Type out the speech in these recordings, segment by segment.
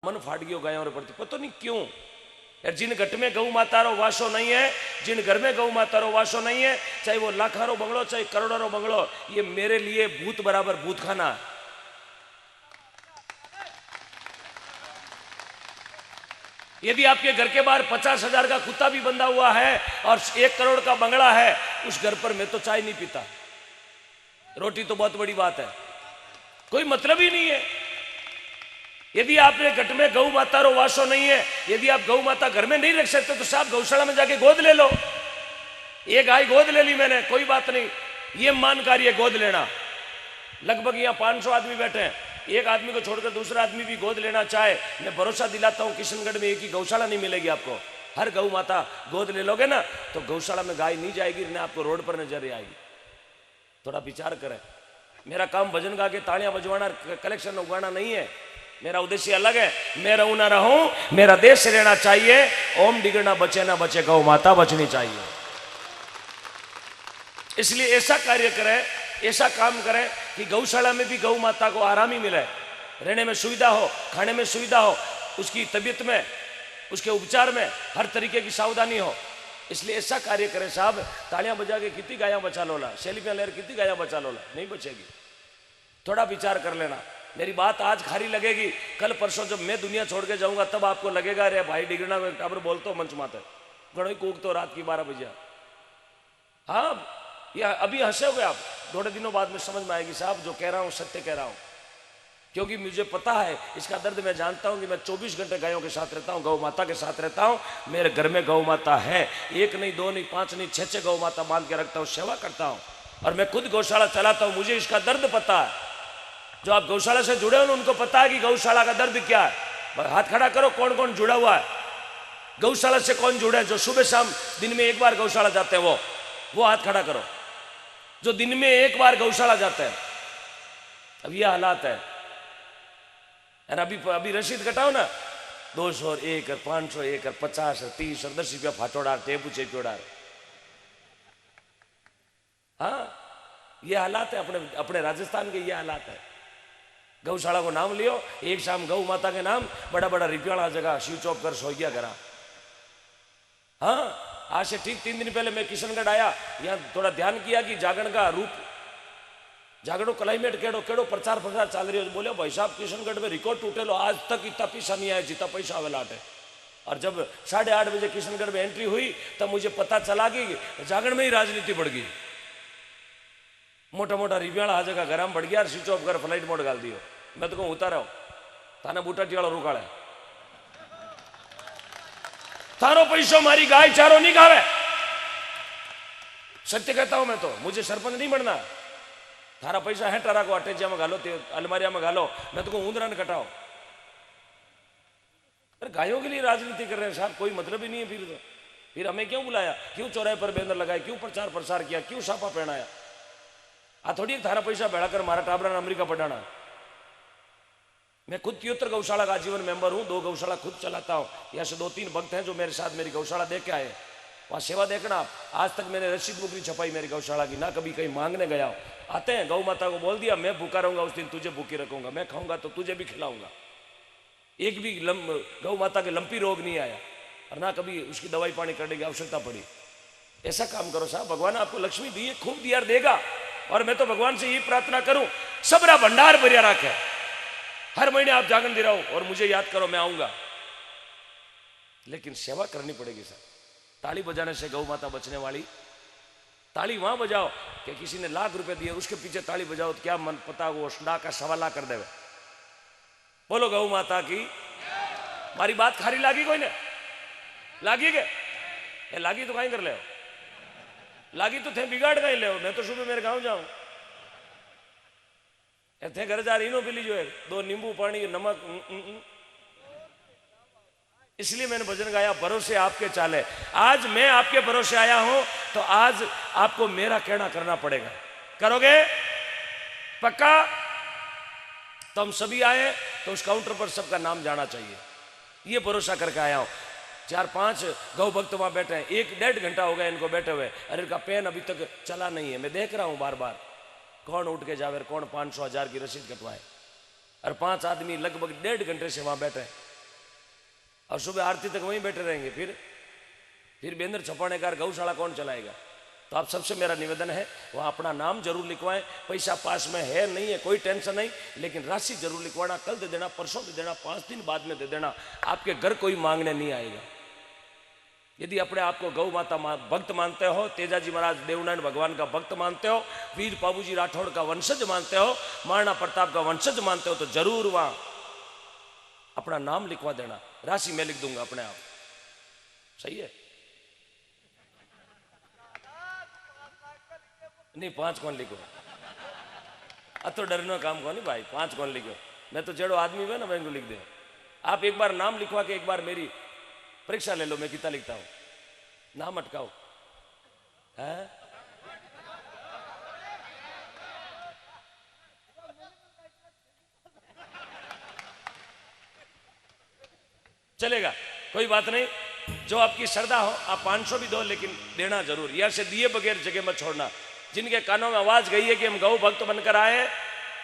मन फाट गयो गायों रे प्रति, पता नहीं क्यों यार। जिन घट में गौ माता रो वासो नहीं है, जिन घर में गौ माता रो वासो नहीं है, चाहे वो लाखारो बंगलो चाहे करोड़ों बंगलो, ये मेरे लिए भूत बराबर भूत खाना। यदि आपके घर के बाहर 50,000 का कुत्ता भी बंधा हुआ है और 1 करोड़ का बंगला है, उस घर पर मैं तो चाय नहीं पीता, रोटी तो बहुत बड़ी बात है, कोई मतलब ही नहीं है। यदि आपने घट में गौ माता रो वासो नहीं है, यदि आप गौ माता घर में नहीं रख सकते तो साहब गौशाला में जाके गोद ले लो। एक गाय गोद ले ली मैंने, कोई बात नहीं, ये मान कार्य गोद लेना। लगभग यहाँ 500 आदमी बैठे हैं, एक आदमी को छोड़कर दूसरा आदमी भी गोद लेना चाहे, मैं भरोसा दिलाता हूँ किशनगढ़ में एक ही गौशाला नहीं मिलेगी आपको। हर गौ माता गोद ले लोगे ना तो गौशाला में गाय नहीं जाएगी, ना आपको रोड पर नजर आएगी। थोड़ा विचार करें। मेरा काम भजन गा के तालियां बजवाना कलेक्शन उगाना नहीं है, मेरा उद्देश्य अलग है। मैं रहूं ना रहूं, मेरा देश रहना चाहिए। ओम डिगना बचे ना बचे, गौ माता बचनी चाहिए। इसलिए ऐसा कार्य करें, ऐसा काम करें कि गौशाला में भी गौ माता को आराम ही मिले, रहने में सुविधा हो, खाने में सुविधा हो, उसकी तबीयत में, उसके उपचार में हर तरीके की सावधानी हो। इसलिए ऐसा कार्य करें साहब। तालियां बजा के कितनी गायां बचा लोला, सेल्फियां ले कितनी गायां बचा लोला, नहीं बचेगी। थोड़ा विचार कर लेना। मेरी बात आज खारी लगेगी, कल परसों जब मैं दुनिया छोड़ के जाऊंगा तब आपको लगेगा रे भाई डिगना को एक टाबर बोलते हो मंच माते गणोई कूक तो रात की 12 बजे। हाँ, या अभी हंसोगे आप, थोड़े दिनों बाद में समझ में आएगी साहब जो कह रहा हूं सत्य कह रहा हूं, क्योंकि मुझे पता है इसका दर्द। मैं जानता हूं कि मैं 24 घंटे गायों के साथ रहता हूं, गौ माता के साथ रहता हूं। मेरे घर में गौ माता है, 1 नहीं 2 नहीं 5 नहीं 6 गौ माता बांध के रखता हूं, सेवा करता हूं, और मैं खुद गौशाला चलाता हूं। मुझे इसका दर्द पता है। जो आप गौशाला से जुड़े हो उनको पता है कि गौशाला का दर्द क्या है। हाथ खड़ा करो, कौन कौन जुड़ा हुआ है गौशाला से, कौन जुड़े हैं? जो सुबह शाम दिन में 1 बार गौशाला जाते हैं वो हाथ खड़ा करो, जो दिन में 1 बार गौशाला जाते हैं। अब ये हालात है। अभी रसीद कटाओ ना, 200 और 1 और 500 1 और 50 और 30 और 10 रुपया फाटोड़ा टेबू चेपोड़ा। हाँ, ये हालात है अपने राजस्थान के, ये हालात है। गौशाला को नाम लियो, एक शाम गौ माता के नाम बड़ा बड़ा रिपियाड़ा जगह शिव चौक कर सो गया करा। हाँ, आज से ठीक 3 दिन पहले मैं किशनगढ़ आया, यहाँ थोड़ा ध्यान किया कि जागरण का रूप, जागरण क्लाइमेट केड़ो केड़ो प्रचार प्रसार चल रही है। बोले भाई साहब किशनगढ़ में रिकॉर्ड टूटेलो, आज तक इतना पैसा नहीं आया जितना पैसा आवे लाटे। और जब 8:30 बजे किशनगढ़ में एंट्री हुई तब मुझे पता चला कि जागरण में ही राजनीति बढ़ गई। मोटा मोटा रिपियाड़ा आ जगह गरम बढ़ गया, स्विच ऑफ कर फ्लाइट मोड डाल दियो। मैं तो कहूँ उतारो ताना बूटा टियाड़ो रुकाड़े, तारो पैसो मारी गाय चारो नहीं खावे। सत्य कहता हूं मैं तो, मुझे सरपंच नहीं बनना। थारा पैसा है टारा को अटेचिया में घालो, अलमारिया में घालो, मैं तो कहूँ ऊंदरा ने कटाओ। अरे गायों के लिए राजनीति कर रहे हैं साहब, कोई मतलब ही नहीं है। फिर हमें क्यों बुलाया, क्यों चौराहे पर बैनर लगाए, क्यों प्रचार प्रसार किया, क्यों छापा पहनाया? आ थोड़ी थारा पैसा भेड़ा कर मारा टाबरा अमेरिका पढ़ाना। मैं खुद 73 गौशाला का आजीवन मेंबर हूं, 2 गौशाला खुद चलाता हूं। यहाँ से 2-3 भक्त हैं जो मेरे साथ मेरी गौशाला देख के आए, वहां सेवा देखना। आज तक मैंने रसीद बुक नहीं छपाई मेरी गौशाला की, ना कभी कहीं मांगने गया हूं। आते हैं, गौ माता को बोल दिया मैं भूखा रहूंगा उस दिन तुझे भूखी रखूंगा, मैं खाऊंगा तो तुझे भी खिलाऊंगा। एक भी गौ माता के लंपी रोग नहीं आया, और ना कभी उसकी दवाई पानी करने की आवश्यकता पड़ी। ऐसा काम करो साहब, भगवान आपको लक्ष्मी दी है, खूब दिया देगा। और मैं तो भगवान से यही प्रार्थना करूं सबरा भंडार भरिया रखे, हर महीने आप जागरण दे रहा हो और मुझे याद करो, मैं आऊंगा। लेकिन सेवा करनी पड़ेगी सर। ताली बजाने से गौ माता बचने वाली? ताली वहां बजाओ कि किसी ने लाख रुपए दिए उसके पीछे ताली बजाओ तो क्या मन पता वो लाख का 1.25 लाख कर देवे। बोलो गौ माता की। हमारी बात खारी लागी कोई ने? लागी के लागी तो कहीं कर ले, लागी तो थे बिगाड़ कहीं ले। मैं तो सुबह मेरे गांव जाऊं, थे घर जा रही पी लीजिए 2 नींबू पानी नमक। इसलिए मैंने भजन गाया, भरोसे आपके चाले। आज मैं आपके भरोसे आया हूं तो आज आपको मेरा कहना करना पड़ेगा। करोगे पक्का? तो हम सभी आए तो उस काउंटर पर सबका नाम जाना चाहिए, ये भरोसा करके आया हूं। 4-5 गौ भक्त वहां बैठे हैं, 1-1.5 घंटा हो गया इनको बैठे हुए। अरे इनका पेन अभी तक चला नहीं है, मैं देख रहा हूं बार बार। कौन उठ के जावे, कौन 500-1000 की रसीद कटवाए। और 5 आदमी लगभग 1.5 घंटे से वहां बैठे। और सुबह आरती तक वहीं बैठे रहेंगे, फिर बेंदर छपाने का गौशाला कौन चलाएगा? तो आप सबसे मेरा निवेदन है वहाँ अपना नाम जरूर लिखवाएं। पैसा पास में है नहीं है कोई टेंशन नहीं, लेकिन राशि जरूर लिखवाना। कल दे देना, परसों दे देना, 5 दिन बाद में दे देना। आपके घर कोई मांगने नहीं आएगा। यदि अपने आप को गौ माता भक्त मानते हो, तेजाजी महाराज देवनारायण भगवान का भक्त मानते हो, वीर बाबूजी राठौड़ का वंशज मानते हो, महाराणा प्रताप का वंशज मानते हो, तो जरूर वहां अपना नाम लिखवा देना। राशि मैं लिख दूंगा अपने आप। सही है? नहीं 5 कौन लिखो? अब तो डरने काम को नहीं भाई, 5 कौन लिखो? मैं तो जेड़ो आदमी है ना, मैं इनको लिख दे। आप एक बार नाम लिखवा के एक बार मेरी परीक्षा ले लो, मैं कितना लिखता हूं। नाम अटकाओ है? चलेगा, कोई बात नहीं। जो आपकी श्रद्धा हो, आप 500 भी दो, लेकिन देना जरूर। यहाँ से दिए बगैर जगह मत छोड़ना। जिनके कानों में आवाज गई है कि हम गौ भक्त बनकर आए,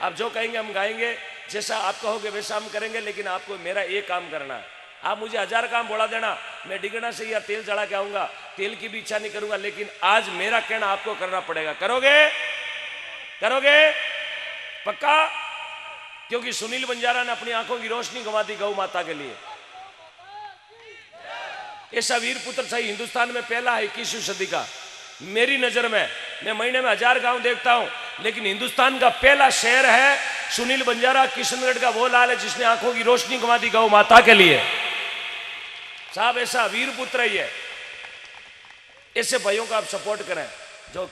आप जो कहेंगे हम गाएंगे, जैसा आप कहोगे वैसा हम करेंगे, लेकिन आपको मेरा एक काम करना है। आप मुझे 1000 काम बोला देना, मैं डिगना से या तेल चढ़ा के आऊंगा, तेल की भी इच्छा नहीं करूंगा, लेकिन आज मेरा कहना आपको करना पड़ेगा। करोगे? करोगे पक्का? क्योंकि सुनील बंजारा ने अपनी आंखों की रोशनी गंवा दी गौ माता के लिए। ऐसा वीर पुत्र सही हिंदुस्तान में पहला है 21वीं सदी का। मेरी नजर में, मैं महीने में 1000 गांव देखता हूं, लेकिन हिंदुस्तान का पहला शहर है सुनील बंजारा, किशनगढ़ का वो लाल है जिसने आंखों की रोशनी गंवा दी गौ माता के लिए। साहब ऐसा वीर पुत्र ही है। ऐसे भाइयों का आप सपोर्ट करें। जो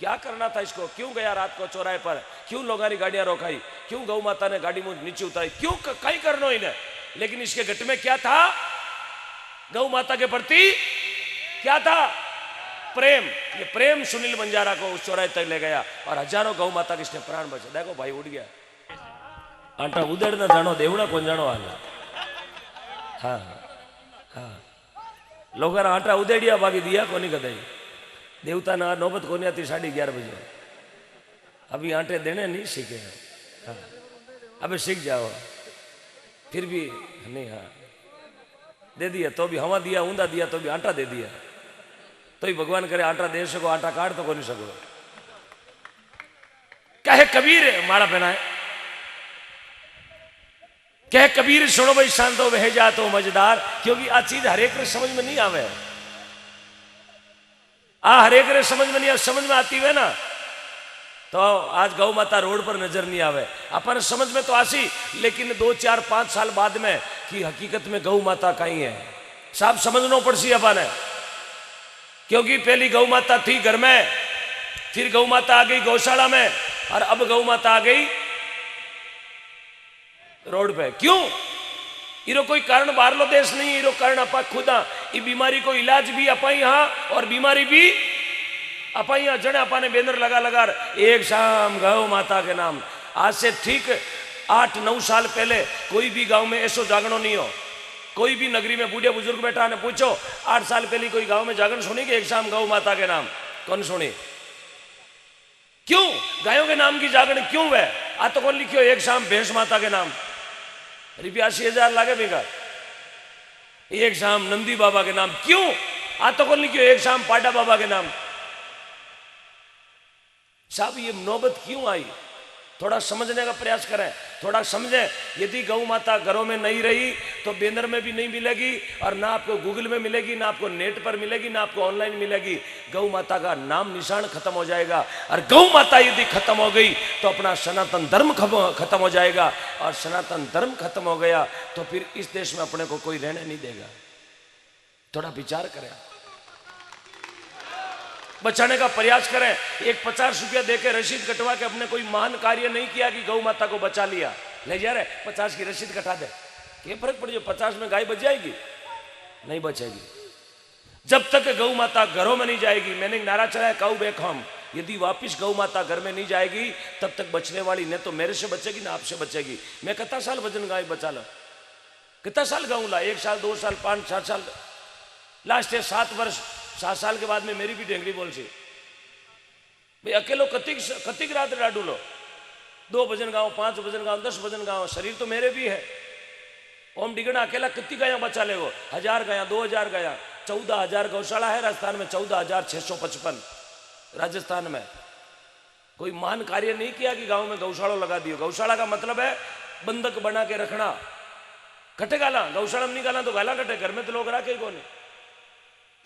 क्या करना था इसको, क्यों गया रात को चौराहे पर, क्यों लोगों ने गाड़ियां रोकाई, क्यों गौ माता ने गाड़ी मुझ नीचे उतारी, क्यों कहीं करना इन्हें, लेकिन इसके गट में क्या था? गौ माता के प्रति क्या था? प्रेम। ये प्रेम सुनील बंजारा को उस चौराहे तक ले गया और हजारों गौ माता किसने प्राण बचे। देखो भाई उड़ गया। आटा उदड़ना जानो, देवड़ा कौन जानो आला। हाँ हाँ, लोग आटा उदेड़िया बाकी दिया कोनी कदाई। देवता ना नौबत कोनी आती 11:30 बजे। अभी आटे देने नहीं सीखे। हाँ, अबे सीख जाओ। फिर भी नहीं, हाँ दे दिया तो भी हवा दिया, ऊंधा दिया तो भी आटा दे दिया। तो ही भगवान करे आटा दे सको, आटा काट तो कोनी सको। कहे कबीर माड़ा पहना है, कहे कबीर सुनो भाई शांतो वह जा तो मजेदार। क्योंकि आ चीज हरेक समझ में नहीं आवे। हरेक समझ में नहीं आ, समझ में आती है ना तो आज गौ माता रोड पर नजर नहीं आवे। अपन समझ में तो आसी, लेकिन 2, 4, 5 साल बाद में कि हकीकत में गौ माता कहीं है साहब समझना पड़सी अपन है। क्योंकि पहली गौ माता थी घर में, फिर गौ माता आ गई गौशाला में, और अब गौ माता आ गई रोड पे। क्यों? इरो कोई कारण बाहरलो देश नहीं, इरो कारण अपा खुदा। ये बीमारी को इलाज भी अपा यहाँ और बीमारी भी अपा यहाँ। जने अपा ने बैनर लगा लगा एक शाम गौ माता के नाम। आज से ठीक 8-9 साल पहले कोई भी गांव में ऐसो जागरण नहीं हो। कोई भी नगरी में बूढ़े बुजुर्ग बैठा ने पूछो 8 साल पहले कोई गांव में जागरण सुनी कि एक शाम गौ माता के नाम? कौन सुनी? क्यों गायों के नाम की जागरण क्यों है? आ तो कौन लिखियो एक शाम भैंस माता के नाम, रुपया 80,000 लागे बेगा। एक शाम नंदी बाबा के नाम क्यों? आ तो कौन लिखियो एक शाम पाडा बाबा के नाम। साहब ये नौबत क्यों आई? थोड़ा समझने का प्रयास करें, थोड़ा समझें। यदि गौ माता घरों में नहीं रही तो बैनर में भी नहीं मिलेगी, और ना आपको गूगल में मिलेगी, ना आपको नेट पर मिलेगी, ना आपको ऑनलाइन मिलेगी। गौ माता का नाम निशान खत्म हो जाएगा। और गौ माता यदि खत्म हो गई तो अपना सनातन धर्म खत्म हो जाएगा, और सनातन धर्म खत्म हो गया तो फिर इस देश में अपने को कोई रहने नहीं देगा। थोड़ा विचार करें, बचाने का प्रयास करें। एक 50 रुपया देके रसीद कटवा के अपने कोई महान कार्य नहीं किया कि गौ माता को बचा लिया। ले जा रहे 50 की रसीद कटा दे, क्या फर्क पड़ जाए? 50 में गाय बच जाएगी? नहीं बचेगी। जब तक गौ माता घरों में नहीं जाएगी, मैंने नारा चलाया काउ बैक होम, यदि वापिस गौ माता घर में नहीं जाएगी तब तक बचने वाली न तो मेरे से बचेगी ना आपसे बचेगी। मैं कितना साल वजन गाय बचा लो, कितना साल गाऊं ला? 1 साल, 2 साल, 5, 7 साल, लास्ट है 7 वर्ष। 7 साल के बाद में मेरी भी ढेंगड़ी बोल सी भाई अकेलो कतिक रात डाडू लो। 2 वजन गाँव, 5 वजन गाँव, 10 वजन गाँव, शरीर तो मेरे भी है। ओम डिगना अकेला कितनी गाया बचा लेगो, 1000 गाया, 2000 गाया, 14,000 गौशाला है राजस्थान में, 14,655 राजस्थान में। कोई महान कार्य नहीं किया कि गांव में गौशाला लगा दियो। गौशाला का मतलब है बंधक बना के रखना। कटे गाला गौशाला में नहीं गाला तो गाला कटे, घर में तो लोग रखे कौन।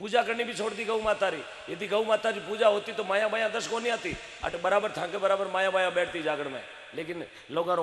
पूजा करनी भी छोड़ दी गौ माता री। यदि गौ माता की पूजा होती तो माया बाया 10 को नहीं आती, अट बराबर था के बराबर माया बाया बैठती जागरण में। लेकिन लोगों